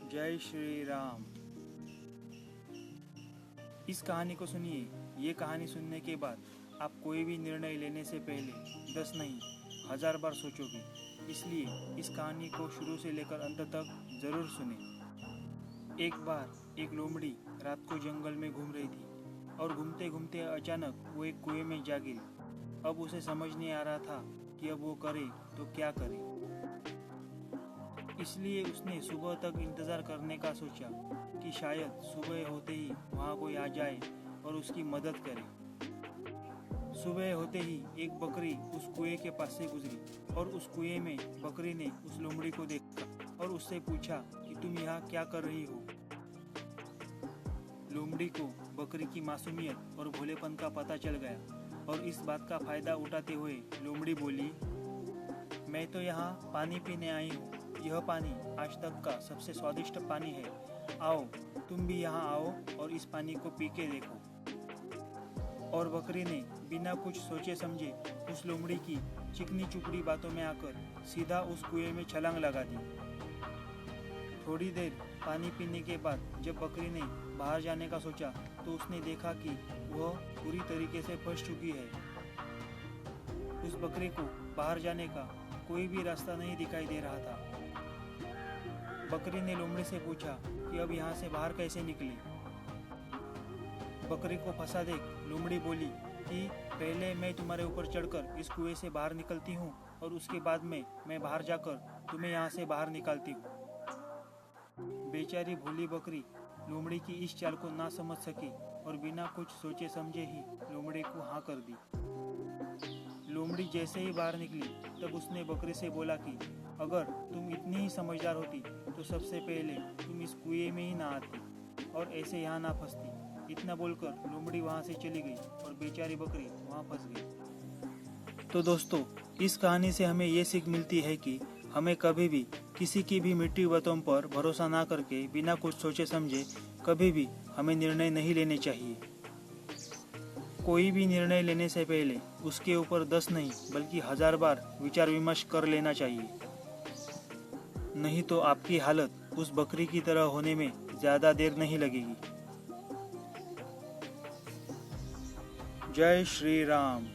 जय श्री राम। इस कहानी को सुनिए। ये कहानी सुनने के बाद आप कोई भी निर्णय लेने से पहले 10 नहीं 1000 बार सोचोगे। इसलिए इस कहानी को शुरू से लेकर अंत तक ज़रूर सुने। एक बार एक लोमड़ी रात को जंगल में घूम रही थी और घूमते घूमते अचानक वो एक कुएं में जा गिरी। अब उसे समझ नहीं आ रहा था कि अब वो करे तो क्या करे। इसलिए उसने सुबह तक इंतज़ार करने का सोचा कि शायद सुबह होते ही वहाँ कोई आ जाए और उसकी मदद करे। सुबह होते ही एक बकरी उस कुएं के पास से गुजरी और उस कुएं में बकरी ने उस लोमड़ी को देखा और उससे पूछा कि तुम यहाँ क्या कर रही हो। लोमड़ी को बकरी की मासूमियत और भोलेपन का पता चल गया और इस बात का फायदा उठाते हुए लोमड़ी बोली, मैं तो यहाँ पानी पीने आई हूँ। यह पानी आज तक का सबसे स्वादिष्ट पानी है। आओ तुम भी यहाँ आओ और इस पानी को पी के देखो। और बकरी ने बिना कुछ सोचे समझे उस लोमड़ी की चिकनी चुपड़ी बातों में आकर सीधा उस कुएं में छलांग लगा दी। थोड़ी देर पानी पीने के बाद जब बकरी ने बाहर जाने का सोचा तो उसने देखा कि वह पूरी तरीके से फंस चुकी है। उस बकरी को बाहर जाने का कोई भी रास्ता नहीं दिखाई दे रहा था। बकरी ने लोमड़ी से पूछा कि अब यहाँ से बाहर कैसे निकले। बकरी को फंसा देख लोमड़ी बोली कि पहले मैं तुम्हारे ऊपर चढ़कर इस कुएं से बाहर निकलती हूँ और उसके बाद में मैं बाहर जाकर तुम्हें यहाँ से बाहर निकालती हूँ। बेचारी भोली बकरी लोमड़ी की इस चाल को ना समझ सकी और बिना कुछ सोचे समझे ही लोमड़ी को हाँ कर दी। लोमड़ी जैसे ही बाहर निकली तब उसने बकरी से बोला कि अगर तुम इतनी ही समझदार होती तो सबसे पहले तुम इस कुएं में ही ना आती और ऐसे यहाँ ना फंसती। इतना बोलकर लोमड़ी वहाँ से चली गई और बेचारी बकरी वहाँ फंस गई। तो दोस्तों, इस कहानी से हमें ये सीख मिलती है कि हमें कभी भी किसी की भी मीठी बातों पर भरोसा ना करके बिना कुछ सोचे समझे कभी भी हमें निर्णय नहीं लेने चाहिए। कोई भी निर्णय लेने से पहले उसके ऊपर 10 नहीं बल्कि 1000 बार विचार विमर्श कर लेना चाहिए। नहीं तो आपकी हालत उस बकरी की तरह होने में ज़्यादा देर नहीं लगेगी। जय श्री राम।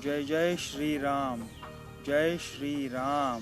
जय जय श्री राम। जय श्री राम।